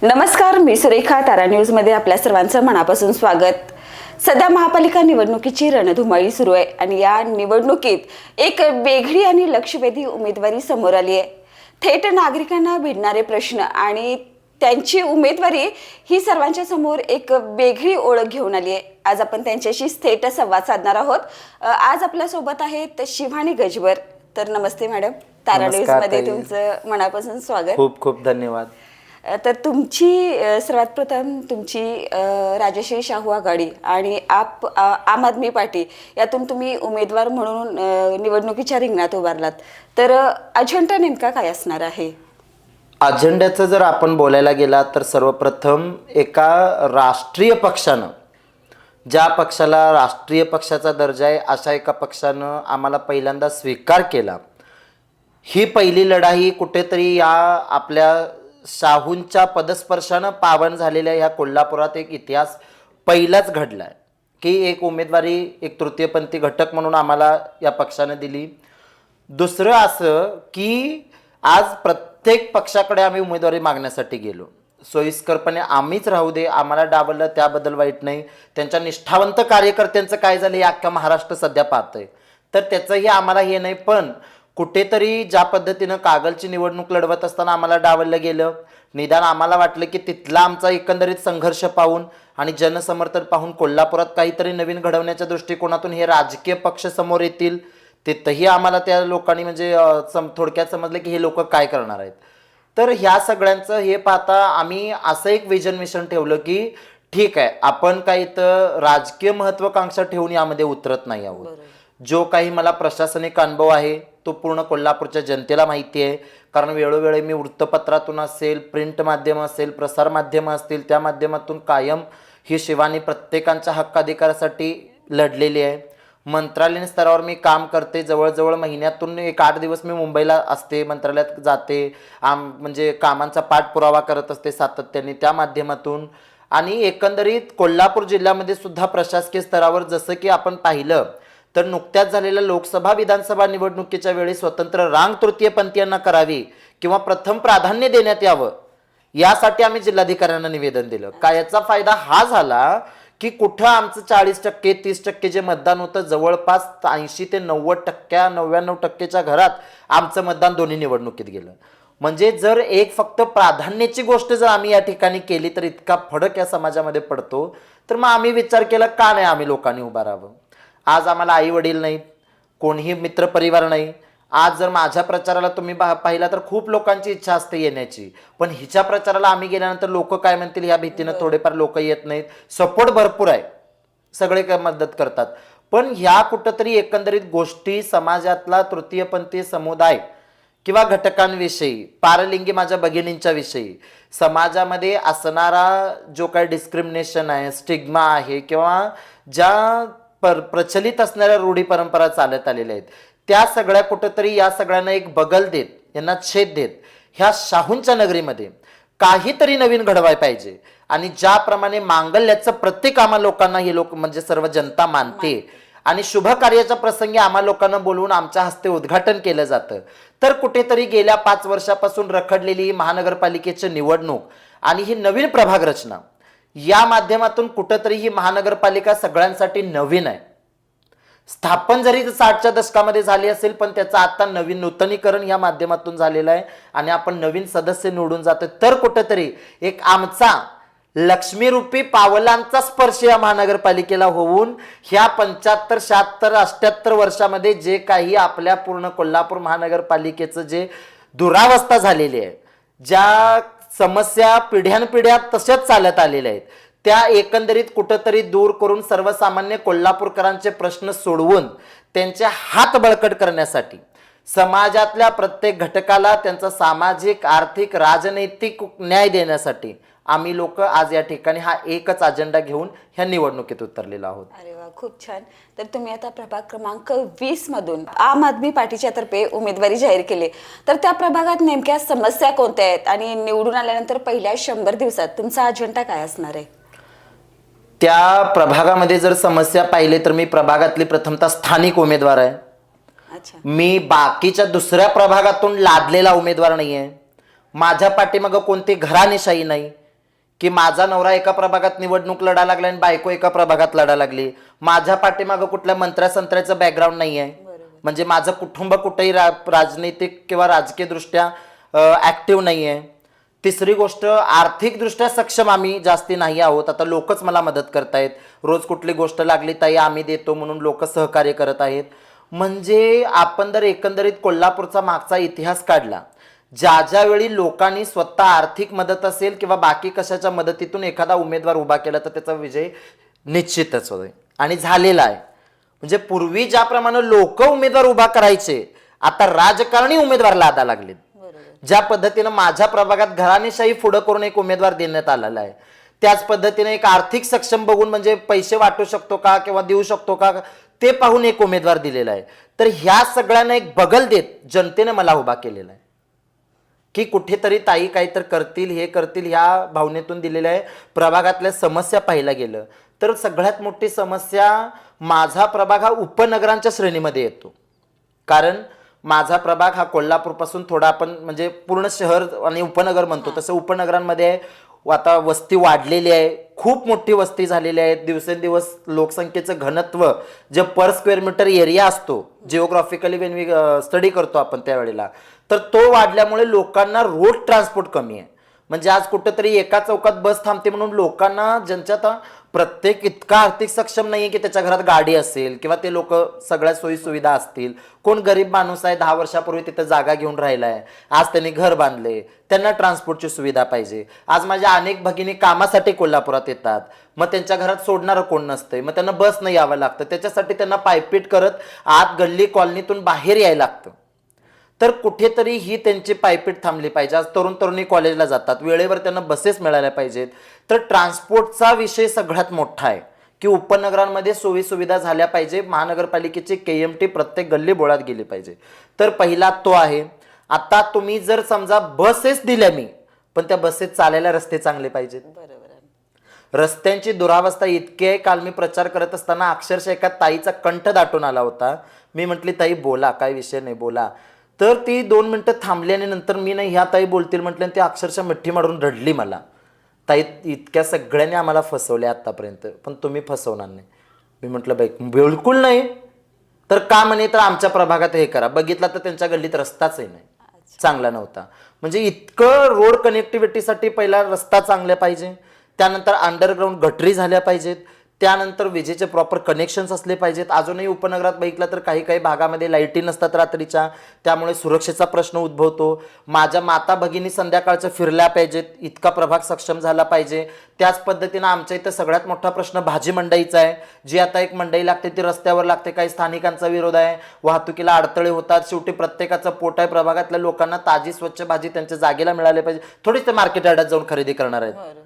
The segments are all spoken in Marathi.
नमस्कार, मी सुरेखा. तारा न्यूजमध्ये आपल्या सर्वांचं मनापासून स्वागत. सध्या महापालिका निवडणुकीची रणधुमाळी सुरू आहे आणि या निवडणुकीत एक वेगळी आणि लक्षवेधी उमेदवारी समोर आली आहे. थेट नागरिकांना भिडणारे प्रश्न आणि त्यांची उमेदवारी ही सर्वांच्या समोर एक वेगळी ओळख घेऊन आली आहे. आज आपण त्यांच्याशी थेट संवाद साधणार आहोत. आज आपल्या सोबत आहेत शिवानी गजबर. तर नमस्ते मॅडम, तारा न्यूजमध्ये तुमचं मनापासून स्वागत. खूप खूप धन्यवाद. तर तुमची सर्वात प्रथम तुमची राजश्री शाहू आघाडी आणि आम आदमी पार्टी यातून तुम्ही उमेदवार म्हणून निवडणुकीच्या रिंगणात उभारलात. तर अजेंडा नेमका काय असणार आहे? अजेंड्याचं जर आपण बोलायला गेला तर सर्वप्रथम एका राष्ट्रीय पक्षानं, ज्या पक्षाला राष्ट्रीय पक्षाचा दर्जा आहे अशा एका पक्षानं आम्हाला पहिल्यांदा स्वीकार केला. ही पहिली लढाई कुठेतरी या आपल्या शाहूंच्या पदस्पर्शानं पावन झालेल्या ह्या कोल्हापुरात एक इतिहास पहिलाच घडला आहे की एक उमेदवारी एक तृतीयपंथी घटक म्हणून आम्हाला या पक्षानं दिली. दुसरं असं की आज प्रत्येक पक्षाकडे आम्ही उमेदवारी मागण्यासाठी गेलो. सोयीस्करपणे आम्हीच राहू दे, आम्हाला डावललं त्याबद्दल वाईट नाही. त्यांच्या निष्ठावंत कार्यकर्त्यांचं काय झालं हे अख्खा महाराष्ट्र सध्या पाहतंय, तर त्याचंही आम्हाला हे नाही. पण कुठेतरी ज्या पद्धतीनं कागलची निवडणूक लढवत असताना आम्हाला डावललं गेलं, निदान आम्हाला वाटलं की तिथला आमचा एकंदरीत संघर्ष पाहून आणि जनसमर्थन पाहून कोल्हापुरात काहीतरी नवीन घडवण्याच्या दृष्टिकोनातून हे राजकीय पक्ष समोर येतील. तिथंही आम्हाला त्या लोकांनी म्हणजे थोडक्यात समजलं की हे लोक काय करणार आहेत. तर ह्या सगळ्यांचं हे पाहता आम्ही असं एक विजन मिशन ठेवलं की ठीक आहे, आपण काही तर राजकीय महत्वाकांक्षा ठेवून यामध्ये उतरत नाही आहोत. जो काही मला प्रशासनिक अनुभव आहे तो पूर्ण कोल्हापूरच्या जनतेला माहिती आहे, कारण वेळोवेळी मी वृत्तपत्रातून असेल, प्रिंट माध्यम असेल, प्रसार माध्यमं असतील, त्या माध्यमातून कायम ही शिवानी प्रत्येकांच्या हक्क अधिकारासाठी लढलेली आहे. मंत्रालयीन स्तरावर मी काम करते. जवळजवळ महिन्यातून 8 दिवस मी मुंबईला असते, मंत्रालयात जाते, म्हणजे कामांचा पाठपुरावा करत असते सातत्याने त्या माध्यमातून. आणि एकंदरीत कोल्हापूर जिल्ह्यामध्ये सुद्धा प्रशासकीय स्तरावर जसं की आपण पाहिलं तर नुकत्याच झालेल्या लोकसभा विधानसभा निवडणुकीच्या वेळी स्वतंत्र रांग तृतीयपंथीयांना करावी किंवा प्रथम प्राधान्य देण्यात यावं यासाठी आम्ही जिल्हाधिकाऱ्यांना निवेदन दिलं. का याचा फायदा हा झाला की कुठं आमचं 40% 30% जे मतदान होतं जवळपास 80 ते 90%, 99%च्या घरात आमचं मतदान दोन्ही निवडणुकीत गेलं. म्हणजे जर एक फक्त प्राधान्याची गोष्ट जर आम्ही या ठिकाणी केली तर इतका फरक या समाजामध्ये पडतो. तर मग आम्ही विचार केला का नाही आम्ही लोकांनी उभा राहावं. आज आम्हाला आई वडील नाहीत, कोणीही मित्रपरिवार नाही. आज जर माझ्या प्रचाराला तुम्ही पाहिला तर खूप लोकांची इच्छा असते येण्याची, पण हिच्या प्रचाराला आम्ही गेल्यानंतर लोक काय म्हणतील ह्या भीतीनं थोडेफार लोक येत नाहीत. सपोर्ट भरपूर आहे, सगळे काय मदत करतात, पण ह्या कुठंतरी एकंदरीत गोष्टी समाजातला तृतीयपंथी समुदाय किंवा घटकांविषयी, पारलिंगी माझ्या भगिनींच्या विषयी समाजामध्ये असणारा जो काही डिस्क्रिमिनेशन आहे, स्टिग्मा आहे किंवा ज्या प्रचलित असणाऱ्या रूढी परंपरा चालत आलेल्या आहेत त्या सगळ्या कुठंतरी या सगळ्यांना एक बगल देत, यांना छेद देत ह्या शाहूंच्या नगरीमध्ये काहीतरी नवीन घडवाय पाहिजे. आणि ज्याप्रमाणे मांगल्याचं प्रत्येक आम्हा लोकांना हे लोक म्हणजे सर्व जनता मानते आणि शुभ कार्याच्या प्रसंगी आम्हा लोकांना बोलवून आमच्या हस्ते उद्घाटन केलं जातं, तर कुठेतरी गेल्या 5 वर्षापासून रखडलेली ही महानगरपालिकेची निवडणूक आणि ही नवीन प्रभाग रचना या माध्यमातून कुठंतरी ही महानगरपालिका सगळ्यांसाठी नवीन आहे. स्थापन जरी 60च्या दशकामध्ये झाली असेल पण त्याचं आता नवीन नूतनीकरण या माध्यमातून झालेलं आहे आणि आपण नवीन सदस्य निवडून जातो. तर कुठंतरी एक आमचा लक्ष्मीरूपी पावलांचा स्पर्श या महानगरपालिकेला होऊन ह्या 75, 76, 78 वर्षामध्ये जे काही आपल्या पूर्ण कोल्हापूर महानगरपालिकेचं जे दुरावस्था झालेली आहे, ज्या समस्या पिढ्यानपिढ्या तशाच चालत आलेल्या आहेत, त्या एकंदरीत कुठंतरी दूर करून सर्वसामान्य कोल्हापूरकरांचे प्रश्न सोडवून त्यांचे हात बळकट करण्यासाठी समाजातल्या प्रत्येक घटकाला त्यांचा सामाजिक, आर्थिक, राजनैतिक न्याय देण्यासाठी आम्ही लोक आज या ठिकाणी हा एकच अजेंडा घेऊन ह्या निवडणुकीत उतरलेलो आहोत. अरे वा, खूप छान. तर तुम्ही आता प्रभाग क्रमांक 20 मधून आम आदमी पार्टीच्या तर्फे उमेदवारी जाहीर केली, तर त्या प्रभागात नेमक्या समस्या कोणत्या आहेत आणि निवडून आल्यानंतर पहिल्या 100 दिवसात तुमचा अजेंडा काय असणार आहे? त्या प्रभागामध्ये जर समस्या पाहिले तर मी प्रभागातली प्रथमतः स्थानिक उमेदवार आहे. मी बाकीच्या दुसऱ्या प्रभागातून लादलेला उमेदवार नाहीये. माझ्या पाठीमागं कोणती घराणेशाही नाही, की माझा नवरा एका प्रभागात निवडणूक लढा लागला आणि बायको एका प्रभागात लढा लागली, माझ्या पाठीमागं कुठल्या मंत्र्या-संत्र्याचं बॅकग्राऊंड नाही आहे, म्हणजे माझं कुटुंब कुठेही राजनैतिक किंवा राजकीय दृष्ट्या ऍक्टिव्ह नाही आहे. तिसरी गोष्ट, आर्थिकदृष्ट्या सक्षम आम्ही जास्ती नाही आहोत. आता लोकच मला मदत करतायत, रोज कुठली गोष्ट लागली ताई आम्ही देतो म्हणून लोक सहकार्य करत आहेत. म्हणजे आपण जर एकंदरीत कोल्हापूरचा मागचा इतिहास काढला, ज्या वेळी लोकांनी स्वतः आर्थिक मदत असेल किंवा बाकी कशाच्या मदतीतून एखादा उमेदवार उभा केला तर त्याचा विजय निश्चितच होईल आणि झालेला आहे. म्हणजे पूर्वी ज्याप्रमाणे लोक उमेदवार उभा करायचे, आता राजकारणी उमेदवार लादा लागलेत. ज्या पद्धतीनं माझ्या प्रभागात घराणेशाही पुढं करून एक उमेदवार देण्यात आलेला आहे, त्याच पद्धतीने एक आर्थिक सक्षम बघून म्हणजे पैसे वाटू शकतो का किंवा देऊ शकतो का ते पाहून एक उमेदवार दिलेला आहे. तर ह्या सगळ्यांना एक बगल देत जनतेने मला उभा केलेला आहे की कुठेतरी ताई काहीतरी करतील, हे करतील, ह्या भावनेतून दिलेल्या आहे. प्रभागातल्या समस्या पाहायला गेलं तर सगळ्यात मोठी समस्या, माझा प्रभाग हा उपनगरांच्या श्रेणीमध्ये येतो. कारण माझा प्रभाग हा कोल्हापूरपासून थोडा आपण म्हणजे पूर्ण शहर आणि उपनगर म्हणतो तसं उपनगरांमध्ये आता वस्ती वाढलेली आहे, खूप मोठी वस्ती झालेली आहे. दिवसेंदिवस लोकसंख्येचं घनत्व जे पर स्क्वेअर मीटर एरिया असतो, जिओग्राफिकली वेन वी स्टडी करतो आपण त्यावेळेला, तर तो वाढल्यामुळे लोकांना रोड ट्रान्सपोर्ट कमी आहे. म्हणजे आज कुठंतरी एका चौकात बस थांबते म्हणून लोकांना, ज्यांच्यात प्रत्येक इतका आर्थिक सक्षम नाही की त्याच्या घरात गाडी असेल किंवा ते लोक सगळ्या सोयी सुविधा असतील. कोण गरीब माणूस आहे 10 वर्षापूर्वी तिथं जागा घेऊन राहिलाय, आज त्यांनी घर बांधले, त्यांना ट्रान्सपोर्टची सुविधा पाहिजे. आज माझ्या अनेक भगिनी कामासाठी कोल्हापुरात येतात, मग त्यांच्या घरात सोडणारं कोण नसतंय, मग त्यांना बस नाही यावं लागतं, त्याच्यासाठी त्यांना पायपीट करत आत गल्ली कॉलनीतून बाहेर यायला लागतं. तर कुठेतरी ही त्यांची पायपीट थांबली पाहिजे. आज तरुण तरुणी कॉलेजला जातात, वेळेवर त्यांना बसेस मिळाल्या पाहिजेत. तर ट्रान्सपोर्टचा विषय सगळ्यात मोठा आहे की उपनगरांमध्ये सोयी सुविधा झाल्या पाहिजे. महानगरपालिकेची KMT प्रत्येक गल्ली बोळात गेली पाहिजे. तर पहिला तो आहे. आता तुम्ही जर समजा बसेस दिल्या मी, पण त्या बसेस चालायला रस्ते चांगले पाहिजेत. रस्त्यांची दुरावस्था इतकी आहे. काल मी प्रचार करत असताना अक्षरशः एका ताईचा कंठ दाटून आला होता. मी म्हटली ताई बोला, काय विषय नाही, बोला. तर ती 2 मिनिटं थांबली आणि नंतर मी नाही ह्या ताई बोलतील म्हटलं आणि ती अक्षरशः मिठी मारून रडली. मला ताई इतक्या सगळ्यांनी आम्हाला फसवले आतापर्यंत, पण तुम्ही फसवणार नाही. मी म्हटलं बाई बिलकुल नाही. तर का म्हणे, तर आमच्या प्रभागात हे करा. बघितला तर त्यांच्या गल्लीत रस्ताच नाही, चांगला नव्हता. म्हणजे इतकं रोड कनेक्टिव्हिटीसाठी पहिला रस्ता चांगला पाहिजे, त्यानंतर अंडरग्राऊंड गटरी झाल्या पाहिजेत, त्यानंतर विजेचे प्रॉपर कनेक्शन्स असले पाहिजेत. अजूनही उपनगरात बघितलं तर काही काही भागामध्ये लाईटी नसतात रात्रीच्या, त्यामुळे सुरक्षेचा प्रश्न उद्भवतो. माझ्या माता भगिनी संध्याकाळचं फिरल्या पाहिजेत, इतका प्रभाग सक्षम झाला पाहिजे. त्याच पद्धतीनं आमच्या इथं सगळ्यात मोठा प्रश्न भाजी मंडईचा आहे. जी आता एक मंडई लागते ती रस्त्यावर लागते, काही स्थानिकांचा विरोध आहे, वाहतुकीला अडथळे होतात. शेवटी प्रत्येकाचं पोट आहे. प्रभागातल्या लोकांना ताजी स्वच्छ भाजी त्यांच्या जागेला मिळाली पाहिजे, थोडीच ते मार्केट यार्डात जाऊन खरेदी करणार आहेत.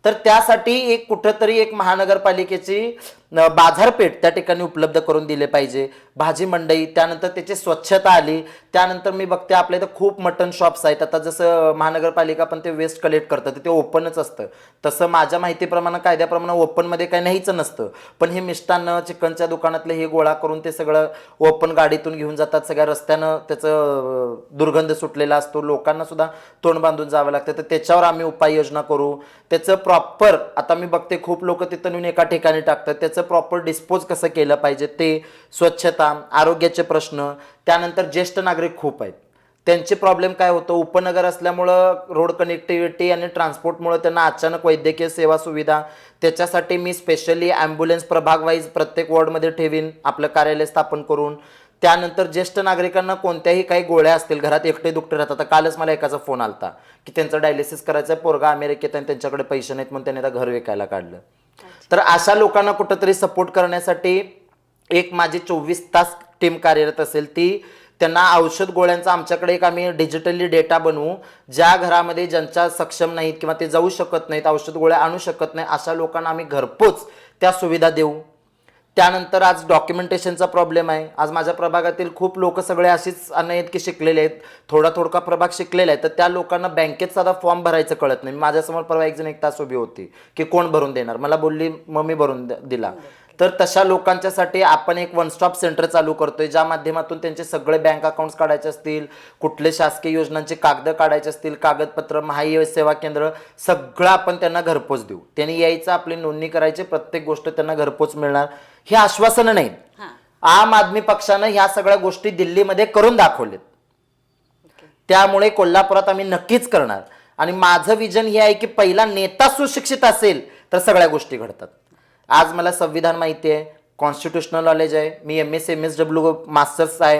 तर त्यासाठी एक कुठंतरी एक महानगरपालिकेची बाजारपेठ त्या ठिकाणी उपलब्ध करून दिले पाहिजे. भाजी मंडई, त्यानंतर त्याची स्वच्छता आली. त्यानंतर मी बघते आपल्या इथं खूप मटन शॉप्स आहेत. आता जसं महानगरपालिका पण ते वेस्ट कलेक्ट करतं ते ओपनच असतं, तसं माझ्या माहितीप्रमाणे कायद्याप्रमाणे ओपनमध्ये काही नाहीचं नसतं. पण हे मिष्टान्न चिकनच्या दुकानातले हे गोळा करून ते सगळं ओपन गाडीतून घेऊन जातात. सगळ्या रस्त्यानं त्याचं दुर्गंध सुटलेला असतो, लोकांना सुद्धा तोंड बांधून जावं लागतं. तर त्याच्यावर आम्ही उपाययोजना करू. त्याचं प्रॉपर, आता मी बघते खूप लोक तिथं नेऊन एका ठिकाणी टाकतात, त्याचं प्रॉपर डिस्पोज कसं केलं पाहिजे ते, स्वच्छता, आरोग्याचे प्रश्न. त्यानंतर ज्येष्ठ नागरिक खूप आहेत, त्यांचे प्रॉब्लेम काय होतं, उपनगर असल्यामुळं रोड कनेक्टिव्हिटी आणि ट्रान्सपोर्टमुळे त्यांना अचानक वैद्यकीय सेवा सुविधा, त्याच्यासाठी मी स्पेशली ॲम्ब्युलन्स प्रभाग वाईज प्रत्येक वॉर्डमध्ये ठेवीन, आपलं कार्यालय स्थापन करून. त्यानंतर ज्येष्ठ नागरिकांना कोणत्याही काही गोळ्या असतील, घरात एकटे दुकटे राहतात. कालच मला एकाचा फोन आलता की त्यांचं डायलिसिस करायचं आहे, पोरगा अमेरिकेत आणि त्यांच्याकडे पैसे नाहीत म्हणून त्यांनी आता घर विकायला काढलं. तर अशा लोकांना कुठंतरी सपोर्ट करण्यासाठी एक माझी 24 तास टीम कार्यरत असेल. ती त्यांना औषध गोळ्यांचा आमच्याकडे एक आम्ही डिजिटली डेटा बनवू. ज्या घरामध्ये ज्यांच्या सक्षम नाहीत किंवा ते जाऊ शकत नाहीत, औषध गोळ्या आणू शकत नाही, अशा लोकांना आम्ही घरपोच त्या सुविधा देऊ. त्यानंतर आज डॉक्युमेंटेशनचा प्रॉब्लेम आहे. आज माझ्या प्रभागातील खूप लोक सगळे अशीच नाहीत की शिकलेले आहेत, थोडा प्रभाग शिकलेला आहे, तर त्या लोकांना बँकेत साधा फॉर्म भरायचं कळत नाही. माझ्यासमोर परवा एक जण 1 तास उभी होती की कोण भरून देणार, मला बोलली मग मी भरून दिला. तर तशा लोकांच्यासाठी आपण एक वन स्टॉप सेंटर चालू करतोय, ज्या माध्यमातून त्यांचे सगळे बँक अकाउंट्स काढायचे असतील, कुठले शासकीय योजनांचे कागद काढायचे असतील, कागदपत्र, महाई सेवा केंद्र, सगळं आपण त्यांना घरपोच देऊ. त्यांनी यायचं, आपली नोंदणी करायची, प्रत्येक गोष्ट त्यांना घरपोच मिळणार. हे आश्वासनं नाही. आम आदमी पक्षानं ह्या सगळ्या गोष्टी दिल्लीमध्ये करून दाखवलेत. त्यामुळे कोल्हापुरात आम्ही नक्कीच करणार. आणि माझं विजन हे आहे की पहिला नेता सुशिक्षित असेल तर सगळ्या गोष्टी घडतात. आज मला संविधान माहिती आहे, कॉन्स्टिट्यूशनल नॉलेज आहे, मी MS MSW मास्टर्स आहे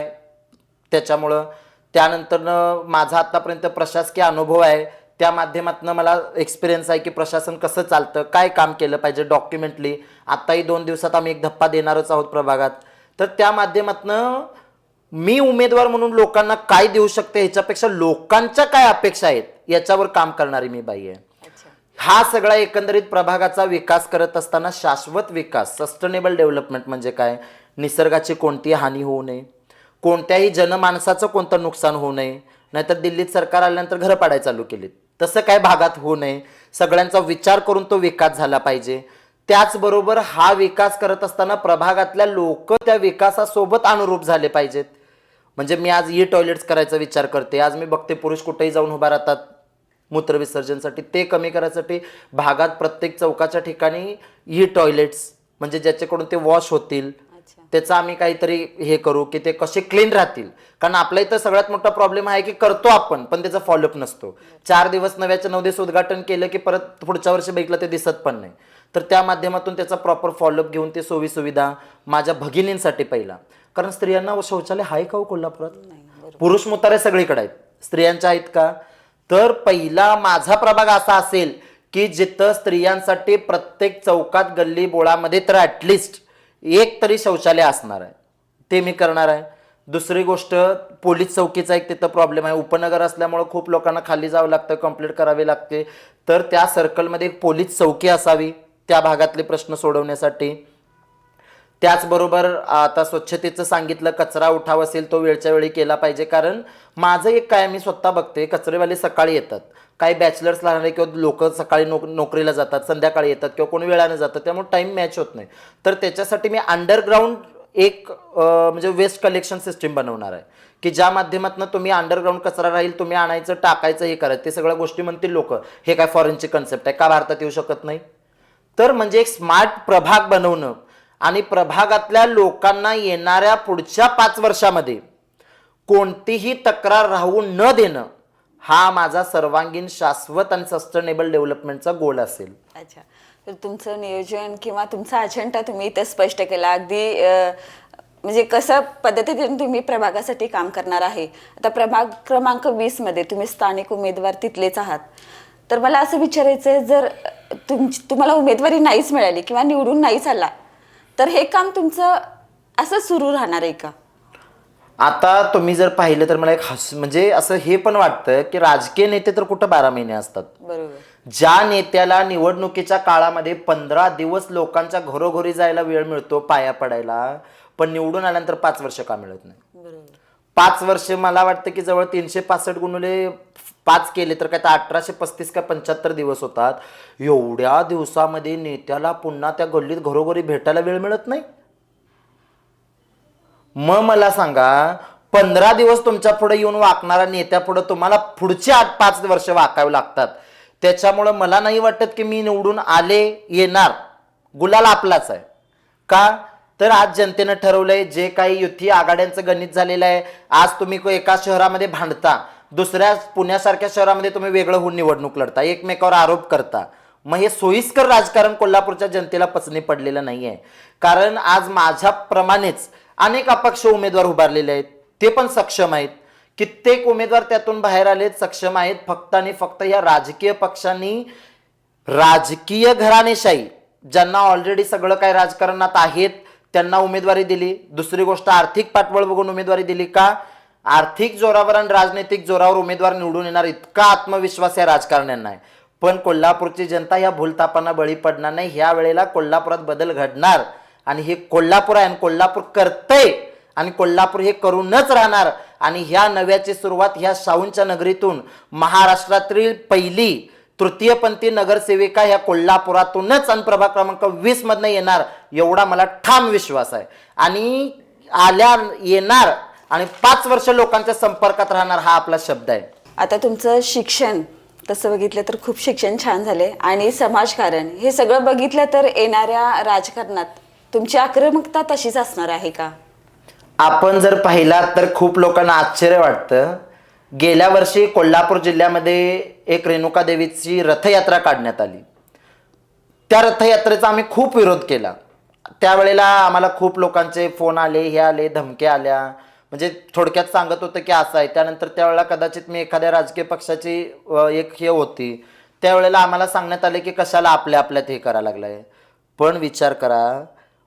त्याच्यामुळं, त्यानंतरनं माझा आत्तापर्यंत प्रशासकीय अनुभव आहे, त्या माध्यमातून मला एक्सपिरियन्स आहे की प्रशासन कसं चालतं, काय काम केलं पाहिजे डॉक्युमेंटली. आत्ताही 2 दिवसात आम्ही एक धप्पा देणारच आहोत प्रभागात. तर त्या माध्यमातून मी उमेदवार म्हणून लोकांना काय देऊ शकते ह्याच्यापेक्षा लोकांच्या काय अपेक्षा आहेत याच्यावर काम करणारी मी बाई आहे. हा सगळा एकंदरीत प्रभागाचा विकास करत असताना शाश्वत विकास, सस्टेनेबल डेव्हलपमेंट म्हणजे काय, निसर्गाची कोणतीही हानी होऊ नये, कोणत्याही जनमानसाचं कोणतं नुकसान होऊ नये, नाहीतर दिल्लीत सरकार आल्यानंतर घरं पाडायला चालू केलीत तसं काय भागात होऊ नये, सगळ्यांचा विचार करून तो विकास झाला पाहिजे. त्याचबरोबर हा विकास करत असताना प्रभागातल्या लोक त्या विकासासोबत अनुरूप झाले पाहिजेत. म्हणजे मी आज टॉयलेट्स करायचा विचार करते, आज मी बघते पुरुष कुठेही जाऊन उभा राहतात मूत्रविसर्जनसाठी. ते कमी करायसाठी भागात प्रत्येक चौकाच्या ठिकाणी टॉयलेट्स, म्हणजे ज्याच्याकडून ते वॉश होतील, त्याचं आम्ही काहीतरी हे करू की ते कसे क्लीन राहतील. कारण आपल्या इथं सगळ्यात मोठा प्रॉब्लेम आहे की करतो आपण पण त्याचा फॉलोअप नसतो. 4 दिवस नव्याच्या 9 दिवस उद्घाटन केलं की परत पुढच्या वर्षी बघितलं ते दिसत पण नाही. तर त्या माध्यमातून त्याचा प्रॉपर फॉलोअप घेऊन ते सोयीसुविधा माझ्या भगिनींसाठी पहिला, कारण स्त्रियांना शौचालय आहे का हो कोल्हापुरात? पुरुष मुतारे सगळीकडे आहेत, स्त्रियांच्या आहेत का? तर पहिला माझा प्रभाग असा असेल की जिथं स्त्रियांसाठी प्रत्येक चौकात, गल्ली बोळामध्ये तर ॲटलिस्ट एक तरी शौचालय असणार आहे, ते मी करणार आहे. दुसरी गोष्ट, पोलीस चौकीचा एक तिथं प्रॉब्लेम आहे. उपनगर असल्यामुळं खूप लोकांना खाली जावं लागतं, कंप्लीट करावी लागते. तर त्या सर्कलमध्ये एक पोलीस चौकी असावी त्या भागातले प्रश्न सोडवण्यासाठी. त्याचबरोबर आता स्वच्छतेचं सांगितलं, कचरा उठाव असेल तो वेळच्या वेळी केला पाहिजे. कारण माझं एक काय, मी स्वतः बघते, कचरेवाले सकाळी येतात, काही बॅचलर्स राहणारे किंवा लोक सकाळी नोकरीला जातात, संध्याकाळी येतात किंवा कोणी वेळानं जातं, त्यामुळे टाईम मॅच होत नाही. तर त्याच्यासाठी मी अंडरग्राऊंड एक म्हणजे वेस्ट कलेक्शन सिस्टीम बनवणार आहे की ज्या माध्यमातून तुम्ही अंडरग्राऊंड कचरा राहील, तुम्ही आणायचं, टाकायचं, हे करायचं. ते सगळ्या गोष्टी म्हणतील लोक हे काय फॉरेनची कन्सेप्ट आहे, का भारतात येऊ शकत नाही? तर म्हणजे एक स्मार्ट प्रभाग बनवणं आणि प्रभागातल्या लोकांना येणाऱ्या पुढच्या 5 वर्षामध्ये कोणतीही तक्रार राहू न देणं, हा माझा सर्वांगीण, शाश्वत आणि सस्टेनेबल डेव्हलपमेंटचा गोल असेल. अच्छा, तर तुमचं नियोजन किंवा तुमचा अजेंडा तुम्ही इथं स्पष्ट केला. अगदी म्हणजे कसं पद्धतीने तुम्ही प्रभागासाठी काम करणार आहे. आता प्रभाग क्रमांक 20 मध्ये तुम्ही स्थानिक उमेदवार तिथलेच आहात. तर मला असं विचारायचं आहे, जर तुम्हाला उमेदवारी नाहीच मिळाली किंवा निवडून नाहीच आला तर हे काम तुमचं असं सुरू राहणार आहे का? आता तुम्ही जर पाहिलं तर मला एक म्हणजे असं हे पण वाटतं की राजकीय नेते तर कुठं 12 महिने असतात. बरोबर. ज्या नेत्याला निवडणुकीच्या काळामध्ये 15 दिवस लोकांच्या घरोघरी जायला वेळ मिळतो, पाया पडायला, पण निवडून आल्यानंतर 5 वर्ष का मिळत नाही? बरोबर. 5 वर्ष मला वाटतं की जवळ 365 गुणिले 5 केले तर काय, तर 1835 का 75 दिवस होतात. एवढ्या दिवसामध्ये नेत्याला पुन्हा त्या गल्लीत घरोघरी भेटायला वेळ मिळत नाही. मग मला सांगा, 15 दिवस तुमच्या पुढे येऊन वाकणारा नेत्या पुढे तुम्हाला पुढचे 5 वर्ष वाकावे लागतात. त्याच्यामुळं मला नाही वाटत की मी निवडून आले येणार, गुलाल आपलाच आहे. का तर आज जनतेनं ठरवलंय, जे काही युती आघाड्यांचं गणित झालेलं आहे. आज तुम्ही एका शहरामध्ये भांडता, दुसऱ्या पुण्यासारख्या शहरामध्ये तुम्ही वेगळं होऊन निवडणूक लढता, एकमेकावर आरोप करता. मग हे सोयीस्कर राजकारण कोल्हापूरच्या जनतेला पचनी पडलेलं नाही आहे. कारण आज माझ्याप्रमाणेच अनेक अपक्ष उमेदवार उभारलेले आहेत, ते पण सक्षम आहेत. कित्येक उमेदवार त्यातून बाहेर आलेत, सक्षम आहेत. फक्त आणि फक्त या राजकीय पक्षांनी, राजकीय घराणेशाही, ज्यांना ऑलरेडी सगळं काय राजकारणात आहेत त्यांना उमेदवारी दिली. दुसरी गोष्ट, आर्थिक पाठबळ बघून उमेदवारी दिली. का? आर्थिक जोरावर आणि राजनैतिक जोरावर उमेदवार निवडून येणार इतका आत्मविश्वास या राजकारण्यांना आहे. पण कोल्हापूरची जनता या भूलथापांना बळी पडणार नाही. ह्या वेळेला कोल्हापुरात बदल घडणार आणि हे कोल्हापूर आहे आणि कोल्हापूर करतंय आणि कोल्हापूर हे करूनच राहणार. आणि ह्या नव्याची सुरुवात ह्या शाहूंच्या नगरीतून, महाराष्ट्रातील पहिली तृतीयपंथी नगरसेविका ह्या कोल्हापुरातूनच आणि प्रभाग क्रमांक 20 मधनं येणार एवढा मला ठाम विश्वास आहे. आणि येणार आणि 5 वर्ष लोकांच्या संपर्कात राहणार हा आपला शब्द आहे. आता तुमचं शिक्षण तसं बघितलं तर खूप शिक्षण छान झाले आणि समाजकारण हे सगळं बघितलं तर येणाऱ्या राजकारणात तुमची आक्रमकता तशीच असणार आहे का? आपण जर पाहिलात तर खूप लोकांना आश्चर्य वाटतं. गेल्या वर्षी कोल्हापूर जिल्ह्यामध्ये एक रेणुका देवीची रथयात्रा काढण्यात आली. त्या रथयात्रेचा आम्ही खूप विरोध केला. त्यावेळेला आम्हाला खूप लोकांचे फोन आले, हे आले, धमक्या आल्या. म्हणजे थोडक्यात सांगत होतं की असं आहे. त्यानंतर त्यावेळेला कदाचित मी एखाद्या राजकीय पक्षाची एक हे होती, त्यावेळेला आम्हाला सांगण्यात आले की कशाला आपल्यात हे करायला लागलंय. पण विचार करा,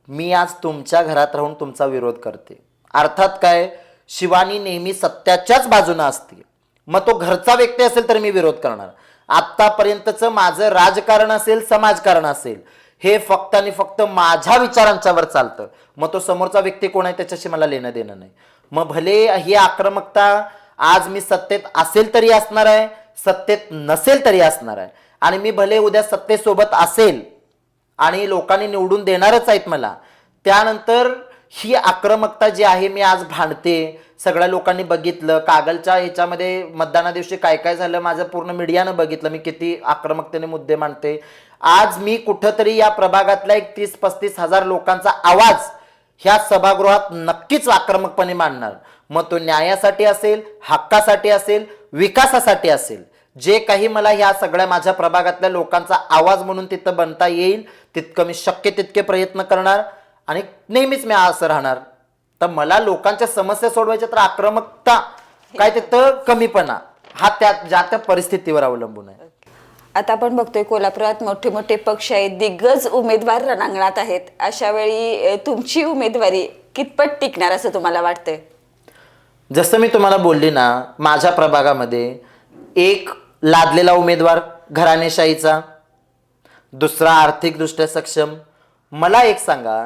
मी आज तुमच्या घरात राहून तुमचा विरोध करते. अर्थात काय, शिवानी नेहमी सत्याच्याच बाजूने असते. मग तो घरचा व्यक्ती असेल तर मी विरोध करणार. आत्तापर्यंतचं माझं राजकारण असेल, समाजकारण असेल, हे फक्त आणि फक्त माझ्या विचारांच्यावर चालतं. मग तो समोरचा व्यक्ती कोण आहे त्याच्याशी मला लेणं देणं नाही. मग भले ही आक्रमकता आज मी सत्तेत असेल तरी असणार आहे, सत्तेत नसेल तरी असणार आहे. आणि मी भले उद्या सत्तेसोबत असेल आणि लोकांनी निवडून देणारच आहेत मला, त्यानंतर ही आक्रमकता जी आहे मी आज भांडते. सगळ्या लोकांनी बघितलं कागलच्या ह्याच्यामध्ये मतदाना दिवशी काय काय झालं, माझं पूर्ण मीडियानं बघितलं मी किती आक्रमकतेने मुद्दे मांडते. आज मी कुठंतरी या प्रभागातल्या 30-35 हजार लोकांचा आवाज ह्या सभागृहात नक्कीच आक्रमकपणे मांडणार. मग तो न्यायासाठी असेल, हक्कासाठी असेल, विकासासाठी असेल, जे काही मला ह्या सगळ्या माझ्या प्रभागातल्या लोकांचा आवाज म्हणून तिथं बनता येईल तितकं मी शक्य तितके प्रयत्न करणार. आणि नेहमीच मी असं राहणार. तर मला लोकांच्या समस्या सोडवायच्या तर आक्रमकता काय तिथं कमीपणा हा ज्या त्या परिस्थितीवर अवलंबून आहे. आता आपण बघतोय कोल्हापुरात मोठे मोठे पक्ष आहेत, दिग्गज उमेदवार रणांगणात आहेत. अशा वेळी तुमची उमेदवारी कितपत टिकणार असं तुम्हाला वाटतंय? जसं मी तुम्हाला बोलली ना, माझ्या प्रभागामध्ये एक लादलेला उमेदवार घराणेशाहीचा, दुसरा आर्थिकदृष्ट्या सक्षम. मला एक सांगा,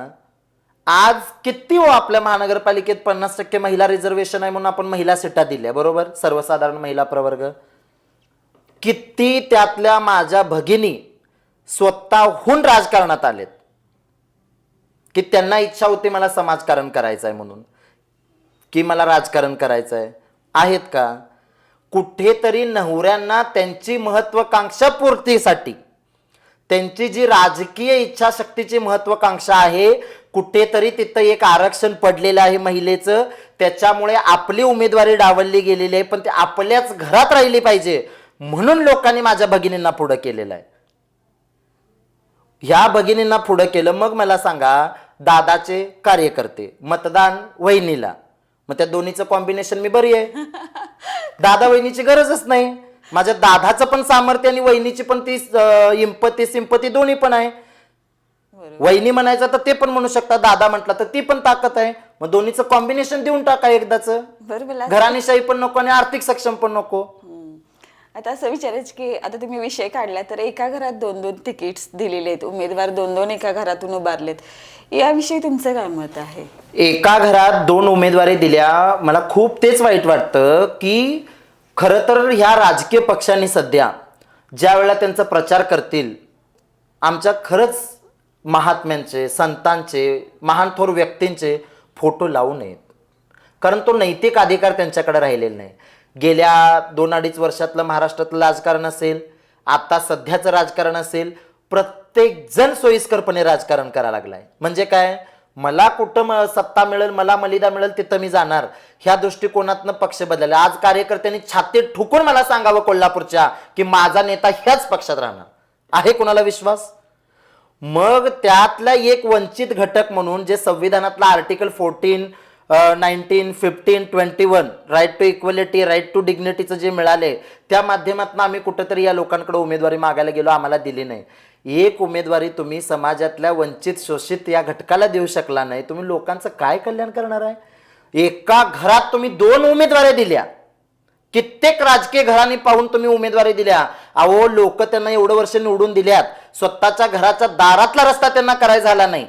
आज किती आपल्या महानगरपालिकेत 50% महिला रिझर्वेशन आहे म्हणून आपण महिला सीटा दिल्या, बरोबर, सर्वसाधारण महिला प्रवर्ग. किती त्यातल्या माझ्या भगिनी स्वतःहून राजकारणात आलेत की त्यांना इच्छा होती मला समाजकारण करायचं आहे म्हणून, की मला राजकारण करायचं आहे. आहेत का? कुठेतरी नवऱ्यांना त्यांची महत्वाकांक्षा पूर्तीसाठी, त्यांची जी राजकीय इच्छाशक्तीची महत्वाकांक्षा आहे, कुठेतरी तिथं एक आरक्षण पडलेलं आहे महिलेचं. त्याच्यामुळे आपली उमेदवारी डावलली गेलेली आहे, पण ते आपल्याच घरात राहिली पाहिजे म्हणून लोकांनी माझ्या भगिनींना पुढं केलेलं आहे. ह्या भगिनींना पुढं केलं. मग मला सांगा, दादाचे कार्यकर्ते, मतदान वहिनीला, मग त्या दोन्हीचं कॉम्बिनेशन मी बरी आहे. दादा वहिनीची गरजच नाही. माझ्या दादाचं पण सामर्थ्य आणि वहिनीची पण ती सिंपती दोन्ही पण आहे. वहिनी म्हणायचं तर ते पण म्हणू शकता, दादा म्हटलं तर ती पण ताकद आहे. मग दोन्हीचं कॉम्बिनेशन देऊन टाका एकदाच. घराणेशाही पण नको आणि आर्थिक सक्षम पण नको. आता असं विचारायचं की आता तुम्ही विषय काढला तर एका घरात 2-2 तिकीट्स दिलेले आहेत, उमेदवार 2-2 एका घरातून उभारलेत, याविषयी तुमचं काय मत आहे? एका घरात 2 उमेदवारी दिल्या, मला खूप तेच वाईट वाटतं की खरं तर ह्या राजकीय पक्षांनी सध्या ज्या वेळेला त्यांचा प्रचार करतील, आमच्या खरंच महात्म्यांचे, संतांचे, महान थोर व्यक्तींचे फोटो लावू नयेत. कारण तो नैतिक अधिकार त्यांच्याकडे राहिलेला नाही. गेल्या 2-2.5 वर्षातलं महाराष्ट्रातलं राजकारण असेल, आता सध्याचं राजकारण असेल, प्रत्येक जण सोयीस्करपणे राजकारण करायला लागलाय. म्हणजे काय, मला कुठं सत्ता मिळेल, मला मलिदा मिळेल तिथं मी जाणार, ह्या दृष्टिकोनातनं पक्ष बदलले. आज कार्यकर्त्यांनी छाती ठोकून मला सांगावं कोल्हापूरच्या की माझा नेता ह्याच पक्षात राहणार आहे. कुणाला विश्वास? मग त्यातला एक वंचित घटक म्हणून जे संविधानातला article 14, 19, 15, 21 right to equality, right to डिग्निटीचं जे मिळाले, त्या माध्यमातून आम्ही कुठंतरी या लोकांकडे उमेदवारी मागायला गेलो, आम्हाला दिली नाही. एक उमेदवारी तुम्ही समाजातल्या वंचित शोषित या घटकाला देऊ शकला नाही, तुम्ही लोकांचं काय कल्याण करणार आहे? एका घरात तुम्ही 2 उमेदवारी दिल्या, कित्येक राजकीय घरांनी पाहून तुम्ही उमेदवारी दिल्या. अहो, लोक त्यांना एवढं वर्ष निवडून दिल्यात, स्वतःच्या घराच्या दारातला रस्ता त्यांना करायचा झाला नाही.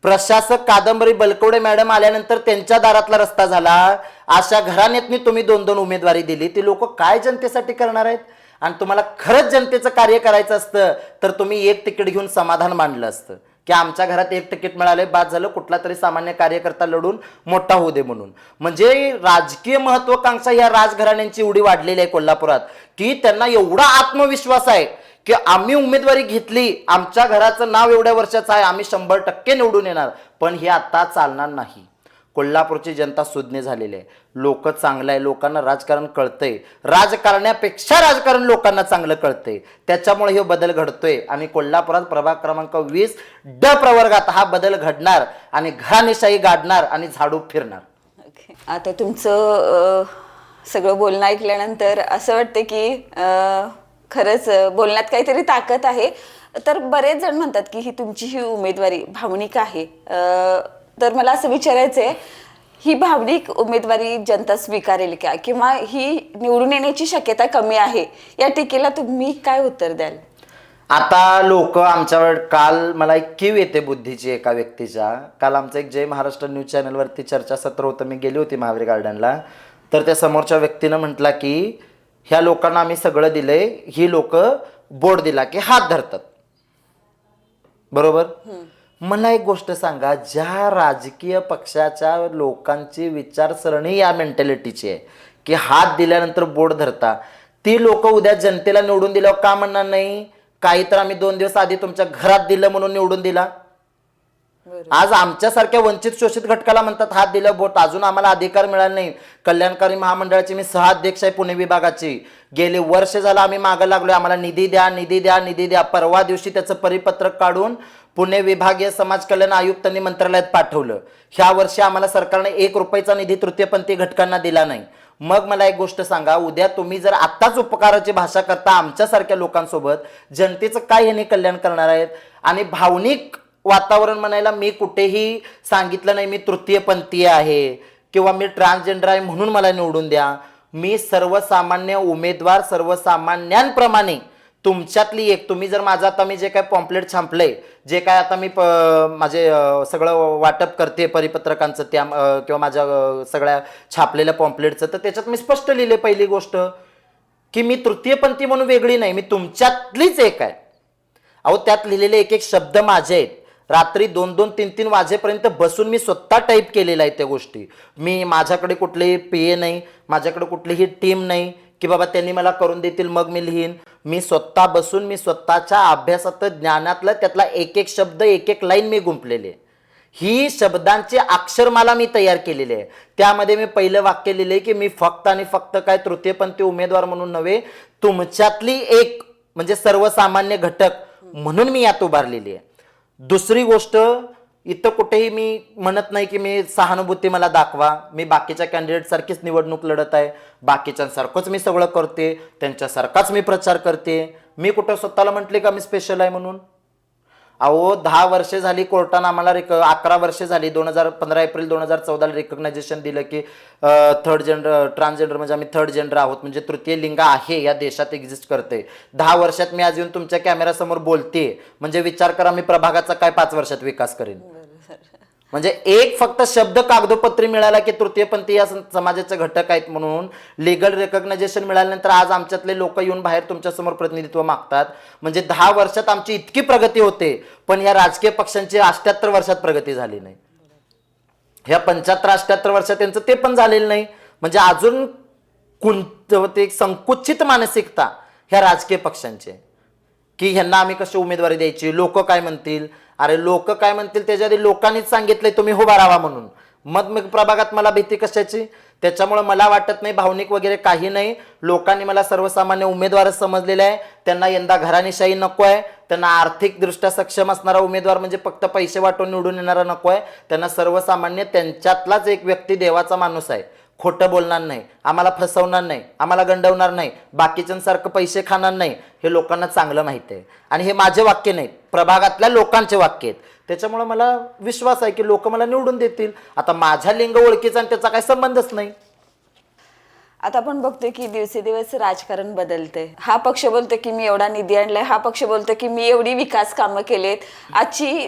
प्रशासक कादंबरी बलकवडे मॅडम आल्यानंतर त्यांच्या दारातला रस्ता झाला. अशा घराण्यातनी तुम्ही 2-2 उमेदवारी दिली, ती लोक काय जनतेसाठी करणार आहेत? आणि तुम्हाला खरंच जनतेचं कार्य करायचं असतं तर तुम्ही एक तिकीट घेऊन समाधान मांडलं असतं की आमच्या घरात एक तिकीट मिळाले, बाद झालं, कुठला तरी सामान्य कार्यकर्ता लढून मोठा होऊ दे म्हणून. म्हणजे राजकीय महत्वाकांक्षा या राजघराण्यांची एवढी वाढलेली आहे कोल्हापुरात की त्यांना एवढा आत्मविश्वास आहे की आम्ही उमेदवारी घेतली, आमच्या घराचं नाव एवढ्या वर्षाचं आहे, आम्ही 100% निवडून येणार. पण हे आता चालणार नाही. कोल्हापूरची जनता सुज्ञ झालेली आहे, लोक चांगलं आहे, लोकांना राजकारण कळतंय, राजकारण्यापेक्षा राजकारण लोकांना चांगलं कळतंय. त्याच्यामुळे हे बदल घडतोय आणि कोल्हापुरात प्रभाग क्रमांक 20 ड प्रवर्गात हा बदल घडणार आणि घराणेशाही गाडणार आणि झाडू फिरणार. आता तुमचं सगळं बोलणं ऐकल्यानंतर असं वाटतं की खरंच बोलण्यात काहीतरी ताकद आहे. तर बरेच जण म्हणतात की तुमची ही उमेदवारी भावनिक आहे. तर मला असं विचारायचं आहे, ही भावनिक उमेदवारी जनता स्वीकारेल का, किंवा ही निवडून येण्याची शक्यता कमी आहे, या टीकेला तुम्ही काय उत्तर द्याल? आता लोक आमच्यावर, काल मला एक कीव येते बुद्धीची एका व्यक्तीच्या. काल आमचं एक जय महाराष्ट्र न्यूज चॅनलवरती चर्चासत्र होतं, मी गेली होती महावीर गार्डनला. तर त्या समोरच्या व्यक्तीनं म्हटला की ह्या लोकांना आम्ही सगळं दिलंय, ही लोक बोर्ड दिला की हात धरतात. बरोबर. मला एक गोष्ट सांगा, ज्या राजकीय पक्षाच्या लोकांची विचारसरणी या मेंटॅलिटीची आहे की हात दिल्यानंतर बोट धरता, ती लोक उद्या जनतेला निवडून दिल्यावर का म्हणणार नाही काही तर आम्ही 2 दिवस आधी तुमच्या घरात दिलं म्हणून निवडून दिला. आज आमच्यासारख्या वंचित शोषित घटकाला म्हणतात हात दिलं बोट, अजून आम्हाला अधिकार मिळाला नाही. कल्याणकारी महामंडळाची मी सहअध्यक्ष आहे पुणे विभागाची. गेले वर्ष झालं आम्ही मागं लागलोय, आम्हाला निधी द्या, निधी द्या, निधी द्या. परवा दिवशी त्याचं परिपत्रक काढून पुणे विभागीय समाज कल्याण आयुक्तांनी मंत्रालयात पाठवलं. ह्या वर्षी आम्हाला सरकारने 1 रुपयाचा निधी तृतीयपंथी घटकांना दिला नाही. मग मला एक गोष्ट सांगा, उद्या तुम्ही जर आत्ताच उपकाराची भाषा करता आमच्यासारख्या लोकांसोबत, जनतेचं काय ह्याने कल्याण करणार आहेत? आणि भावनिक वातावरण म्हणायला मी कुठेही सांगितलं नाही मी तृतीयपंथीय आहे किंवा मी ट्रान्सजेंडर आहे म्हणून मला निवडून द्या. मी सर्वसामान्य उमेदवार, सर्वसामान्यांप्रमाणे तुमच्यातली एक. तुम्ही जर माझं आता मी जे काय पॉम्पलेट छापलंय, जे काय आता मी माझे सगळं वाटप करते परिपत्रकांचं त्या किंवा माझ्या सगळ्या छापलेल्या पॉम्पलेटचं, तर त्याच्यात मी स्पष्ट लिहिले पहिली गोष्ट की मी तृतीयपंथी म्हणून वेगळी नाही, मी तुमच्यातलीच एक आहे. अहो त्यात लिहिलेले एक एक शब्द माझे आहेत. रात्री 2-2, 3-3 वाजेपर्यंत बसून मी स्वतः टाईप केलेला आहे त्या गोष्टी. मी माझ्याकडे कुठलेही PA नाही, माझ्याकडे कुठलीही टीम नाही की बाबा त्यांनी मला करून देतील मग मी लिहीन. मी स्वतः बसून मी स्वतःच्या अभ्यासात ज्ञानातलं त्यातला एक एक शब्द, एक एक लाईन मी गुंफलेले. ही शब्दांचे अक्षरमाला मी तयार केलेली आहे. त्यामध्ये मी पहिलं वाक्य लिहिले की मी फक्त आणि फक्त काय तृतीयपंथी उमेदवार म्हणून नव्हे, तुमच्यातली एक म्हणजे सर्वसामान्य घटक म्हणून मी यात उभारलेली आहे. दुसरी गोष्ट, इथं कुठेही मी म्हणत नाही की मी सहानुभूती मला दाखवा, मी बाकीच्या कॅन्डिडेट सारखीच निवडणूक लढत आहे, बाकीच्यांसारखंच मी सगळं करते, त्यांच्यासारखाच मी प्रचार करते. मी कुठं स्वतःला म्हटले का मी स्पेशल आहे म्हणून? अहो 10 वर्षे झाली कोर्टानं आम्हाला 11 वर्षे झाली, 15 एप्रिल 2014 रिकग्नायझेशन दिलं की थर्ड जेंडर, ट्रान्सजेंडर म्हणजे आम्ही थर्ड जेंडर आहोत, म्हणजे तृतीय लिंग आहे या देशात एक्झिस्ट करते. 10 वर्षात मी आज येऊन तुमच्या कॅमेऱ्यासमोर बोलते, म्हणजे विचार करा मी प्रभागाचा काय 5 वर्षात विकास करेन. म्हणजे एक फक्त शब्द कागदोपत्री मिळाला की तृतीयपंथी या समाजाचे घटक आहेत म्हणून लिगल रेकग्नायझेशन मिळाल्यानंतर आज आमच्यातले लोक येऊन बाहेर तुमच्यासमोर प्रतिनिधित्व मागतात. म्हणजे 10 वर्षात आमची इतकी प्रगती होते, पण या राजकीय पक्षांची 78 वर्षात प्रगती झाली नाही. ह्या 75-78 वर्षात त्यांचं ते पण झालेलं नाही. म्हणजे अजून ते संकुचित मानसिकता ह्या राजकीय पक्षांची की ह्यांना आम्ही कशी उमेदवारी द्यायची, लोक काय म्हणतील. अरे लोक काय म्हणतील त्याच्या आधी लोकांनीच सांगितलंय तुम्ही उभा राहा म्हणून. मग प्रभागात मला भीती कशाची? त्याच्यामुळे मला वाटत नाही भावनिक वगैरे काही नाही. लोकांनी मला सर्वसामान्य उमेदवारच समजलेला आहे. त्यांना यंदा घराणेशाही नको आहे, त्यांना आर्थिकदृष्ट्या सक्षम असणारा उमेदवार म्हणजे फक्त पैसे वाटून निवडून येणारा नको आहे. त्यांना सर्वसामान्य त्यांच्यातलाच एक व्यक्ती देवाचा माणूस आहे, खोटं बोलणार नाही, आम्हाला फसवणार नाही, आम्हाला गंडवणार नाही, बाकीच्यांसारखं पैसे खाणार नाही, हे लोकांना चांगलं माहिती आहे. आणि हे माझे वाक्य नाहीत, प्रभागातल्या लोकांचे वाक्य आहेत. त्याच्यामुळे मला विश्वास आहे की लोक मला निवडून देतील. आता माझ्या लिंग ओळखीचा आणि त्याचा काही संबंधच नाही. आता आपण बघतोय की दिवसेदिवस राजकारण बदलतंय. हा पक्ष बोलतो की मी एवढा निधी आणलाय, हा पक्ष बोलतो की मी एवढी विकास कामं केलेत. आजची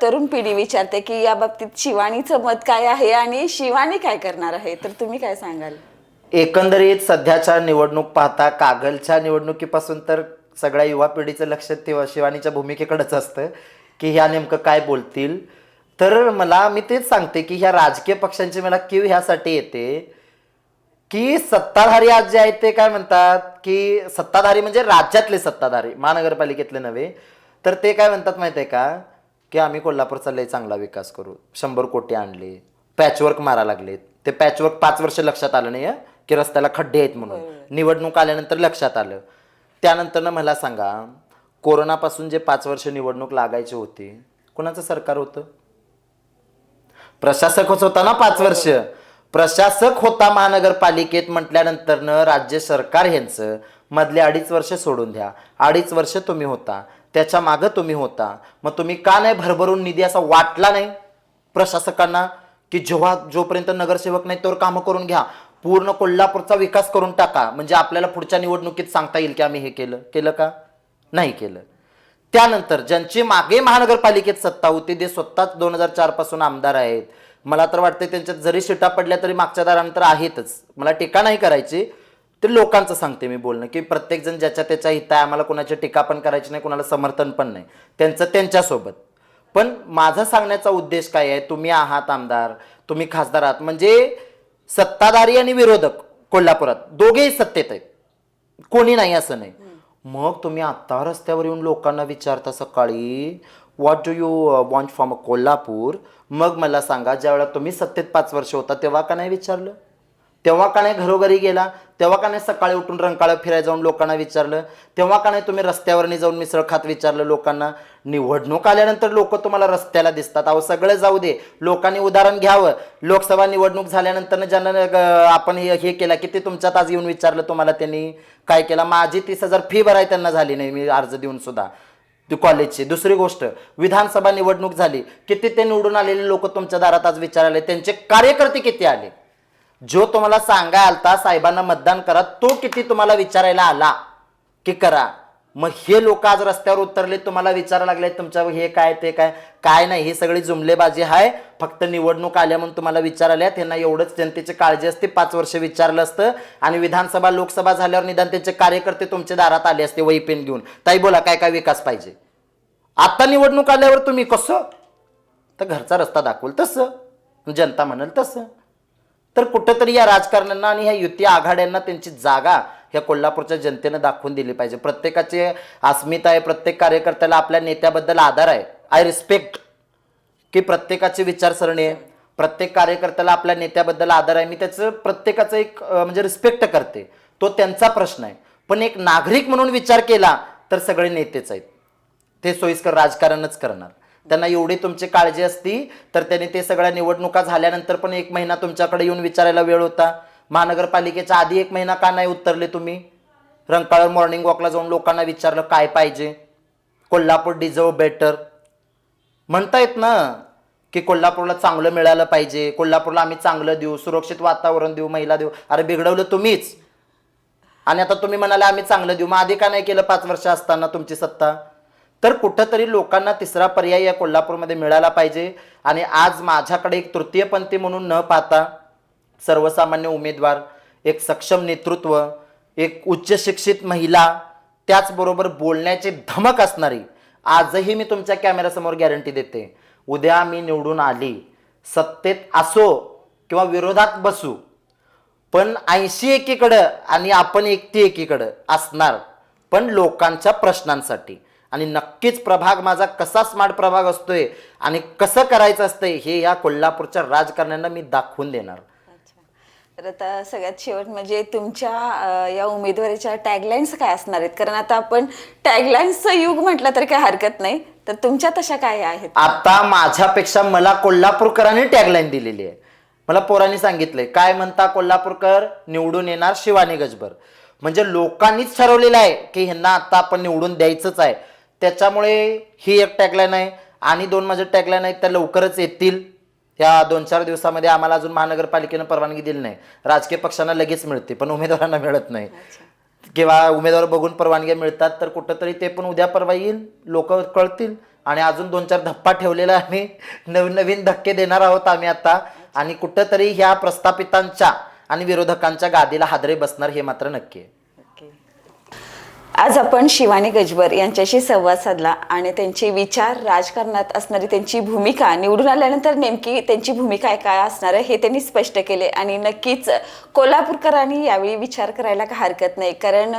तरुण पिढी विचारते की या बाबतीत शिवानीचं मत काय आहे आणि शिवानी काय करणार आहे, तर तुम्ही काय सांगाल? एकंदरीत सध्याच्या निवडणूक पाहता कागलच्या निवडणुकीपासून तर सगळ्या युवा पिढीचं लक्ष तेव्हा शिवानीच्या भूमिकेकडेच असतं की ह्या नेमकं काय बोलतील. तर मी तेच सांगते की ह्या राजकीय पक्षांची मला कीव ह्यासाठी येते की सत्ताधारी आज जे आहेत ते काय म्हणतात की सत्ताधारी म्हणजे राज्यातले सत्ताधारी, महानगरपालिकेतले नव्हे, तर ते काय म्हणतात माहिती आहे का की आम्ही कोल्हापूरचा लय चांगला विकास करू, 100 कोटी आणले, पॅचवर्क मारा लागलेत. ते पॅचवर्क 5 वर्ष लक्षात आलं नाही की रस्त्याला खड्डे आहेत म्हणून, निवडणूक आल्यानंतर लक्षात आलं. त्यानंतर मला सांगा, कोरोनापासून जे 5 वर्ष निवडणूक लागायची होती, कोणाचं सरकार होतं? प्रशासकच होता ना 5 वर्ष. प्रशासक होता महानगरपालिकेत म्हटल्यानंतरनं राज्य सरकार ह्यांचं मधले 2.5 वर्ष सोडून द्या. 2.5 वर्ष तुम्ही होता, त्याच्या मागं तुम्ही होता, मग तुम्ही का नाही भरभरून निधी असा वाटला नाही प्रशासकांना की जोपर्यंत नगरसेवक नाही तोवर कामं करून घ्या, पूर्ण कोल्हापूरचा विकास करून टाका, म्हणजे आपल्याला पुढच्या निवडणुकीत सांगता येईल की आम्ही हे केलं का? नाही केलं. त्यानंतर ज्यांची मागे महानगरपालिकेत सत्ता होती ते स्वतःच 2004 पासून आमदार आहेत. मला तर वाटतं त्यांच्यात जरी शिटा पडल्या तरी मागच्या दारानंतर आहेतच. मला टीका नाही करायची, ते लोकांचं सांगते मी बोलणं की प्रत्येक जण ज्याच्या त्याच्या हित आहे, आम्हाला कोणाची टीका पण करायची नाही, कोणाला समर्थन पण नाही, त्यांचं त्यांच्यासोबत. पण माझा सांगण्याचा उद्देश काय आहे, तुम्ही आहात आमदार, तुम्ही खासदार आहात, म्हणजे सत्ताधारी आणि विरोधक कोल्हापुरात दोघेही सत्तेत आहेत, कोणी नाही असं नाही. मग तुम्ही आत्ता रस्त्यावर येऊन लोकांना विचारता सकाळी what do you want from Kolhapur. मग मला सांगा, ज्यावेळेला तुम्ही सत्तेत 5 वर्ष होता तेव्हा का नाही विचारलं? तेव्हा का नाही घरोघरी गेला? तेव्हा का नाही सकाळी उठून रंकाळं फिरायला जाऊन लोकांना विचारलं? तेव्हा का नाही तुम्ही रस्त्यावरनी जाऊन मिसळ खात विचारलं लोकांना? निवडणूक आल्यानंतर लोक तुम्हाला रस्त्याला दिसतात. अहो सगळं जाऊ दे, लोकांनी उदाहरण घ्यावं. लोकसभा निवडणूक झाल्यानंतर ज्यांना आपण हे केलं की ते तुमच्यात आज येऊन विचारलं तुम्हाला त्यांनी काय केलं? माझी 30,000 फी भराय त्यांना झाली नाही, मी अर्ज देऊन सुद्धा कॉलेजची. दुसरी गोष्ट, विधानसभा निवडणूक झाली, किती ते निवडून आलेले लोक तुमच्या दारात आज विचारायला, त्यांचे कार्यकर्ते किती आले? जो तुम्हाला सांगाय आलता साहेबांना मतदान करा, तो किती तुम्हाला विचारायला आला की करा? मग हे लोक आज रस्त्यावर उतरले, तुम्हाला विचारायला लागले तुमच्या हे काय ते काय? काय नाही, ही सगळी जुमलेबाजी आहे. फक्त निवडणूक आल्या म्हणून तुम्हाला विचारायला, त्यांना एवढंच जनतेची काळजी असते. 5 वर्ष विचारलं असतं आणि विधानसभा लोकसभा झाल्यावर निदान त्यांचे कार्यकर्ते तुमच्या दारात आले असते वही पेन घेऊन, ताई बोला काय काय विकास पाहिजे. आता निवडणूक आल्यावर तुम्ही कसं तर घरचा रस्ता दाखवल तसं, जनता म्हणाल तसं. तर कुठंतरी या राजकारण्यांना आणि ह्या युती आघाड्यांना त्यांची जागा ह्या कोल्हापूरच्या जनतेनं दाखवून दिली पाहिजे. प्रत्येकाची अस्मिता आहे, प्रत्येक कार्यकर्त्याला आपल्या नेत्याबद्दल आदर आहे. आय रिस्पेक्ट की प्रत्येकाची विचारसरणी आहे, प्रत्येक कार्यकर्त्याला आपल्या नेत्याबद्दल आदर आहे. मी त्याचं प्रत्येकाचं एक म्हणजे रिस्पेक्ट करते, तो त्यांचा प्रश्न आहे. पण एक नागरिक म्हणून विचार केला तर सगळे नेतेच आहेत, ते सोयीस्कर राजकारणच करणार. त्यांना एवढी तुमची काळजी असती तर त्यांनी ते सगळ्या निवडणुका झाल्यानंतर पण 1 महिना तुमच्याकडे येऊन विचारायला वेळ होता. महानगरपालिकेच्या आधी 1 महिना का नाही उतरले तुम्ही? रंकाळावर मॉर्निंग वॉकला जाऊन लोकांना विचारलं काय पाहिजे? कोल्हापूर डिझर्व बेटर म्हणतायत ना की कोल्हापूरला चांगलं मिळालं पाहिजे, कोल्हापूरला आम्ही चांगलं देऊ, सुरक्षित वातावरण देऊ, महिला देऊ. अरे बिघडवलं तुम्हीच, आणि आता तुम्ही म्हणाले आम्ही चांगलं देऊ. मग आधी का नाही केलं 5 वर्ष असताना तुमची सत्ता? तर कुठंतरी लोकांना तिसरा पर्याय या कोल्हापूरमध्ये मिळाला पाहिजे. आणि आज माझ्याकडे एक तृतीयपंथी म्हणून न पाहता सर्वसामान्य उमेदवार, एक सक्षम नेतृत्व, एक उच्च शिक्षित महिला, त्याचबरोबर बोलण्याची धमक असणारी, आजही मी तुमच्या कॅमेऱ्यासमोर गॅरंटी देते, उद्या मी निवडून आली, सत्तेत असो किंवा विरोधात बसू, पण 80 एकीकडं आणि आपण 1 एकीकडं असणार, पण लोकांच्या प्रश्नांसाठी. आणि नक्कीच प्रभाग माझा कसा स्मार्ट प्रभाग असतोय आणि कसं करायचं असतंय हे या कोल्हापूरच्या राजकारण्यांना मी दाखवून देणार. तर आता सगळ्यात शेवट म्हणजे तुमच्या या उमेदवारीच्या टॅगलाईन्स काय असणार आहेत? कारण आता आपण टॅगलाईन्सचं युग म्हटलं तरी काही हरकत नाही, तर तुमच्या तशा काय आहेत? आता माझ्यापेक्षा मला कोल्हापूरकरांनी टॅगलाईन दिलेली आहे. मला पोरांनी सांगितलंय काय म्हणता कोल्हापूरकर, निवडून येणार शिवानी गजबर. म्हणजे लोकांनीच ठरवलेलं आहे की ह्यांना आता आपण निवडून द्यायचंच आहे. त्याच्यामुळे ही एक टॅगलाईन आहे. आणि 2 माझे टॅगलाईन आहेत, त्या लवकरच येतील. या 2-4 दिवसामध्ये आम्हाला अजून महानगरपालिकेनं परवानगी दिली नाही. राजकीय पक्षांना लगेच मिळते पण उमेदवारांना मिळत नाही, किंवा उमेदवार बघून परवानगी मिळतात. तर कुठंतरी ते पण उद्या परवा येईल, लोक कळतील. आणि अजून 2-4 धप्पा ठेवलेला आम्ही नवीन धक्के देणार आहोत आम्ही आता. आणि कुठंतरी ह्या प्रस्थापितांच्या आणि विरोधकांच्या गादीला हादरे बसणार हे मात्र नक्की आहे. आज आपण शिवानी गजबर यांच्याशी संवाद साधला आणि त्यांचे विचार, राजकारणात असणारी त्यांची भूमिका, निवडून आल्यानंतर नेमकी त्यांची भूमिका काय असणार आहे हे त्यांनी स्पष्ट केले. आणि नक्कीच कोल्हापूरकरांनी यावेळी विचार करायला काही हरकत नाही, कारण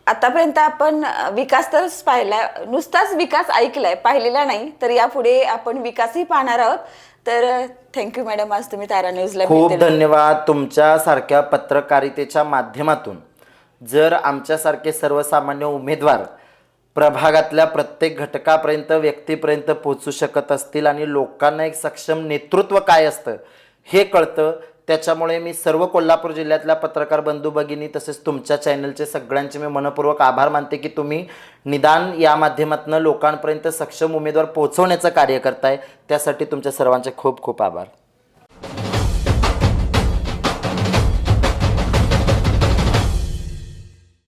आतापर्यंत आपण विकास तर पाहिला, नुसताच विकास ऐकलाय, पाहिलेला नाही, तर यापुढे आपण विकासही पाहणार आहोत. तर थँक्यू मॅडम, आज तुम्ही तारा न्यूजला भेट खूप दिली. धन्यवाद. तुमच्यासारख्या पत्रकारितेच्या माध्यमातून जर आमच्यासारखे सर्वसामान्य उमेदवार प्रभागातल्या प्रत्येक घटकापर्यंत, व्यक्तीपर्यंत पोहोचू शकत असतील आणि लोकांना एक सक्षम नेतृत्व काय असतं हे कळतं, त्याच्यामुळे मी सर्व कोल्हापूर जिल्ह्यातल्या पत्रकार बंधू भगिनी तसेच तुमच्या चॅनलचे सगळ्यांचे मी मनपूर्वक आभार मानते की तुम्ही निदान या माध्यमातून लोकांपर्यंत सक्षम उमेदवार पोहोचवण्याचं कार्य करताय. त्यासाठी तुमच्या सर्वांचे खूप खूप आभार.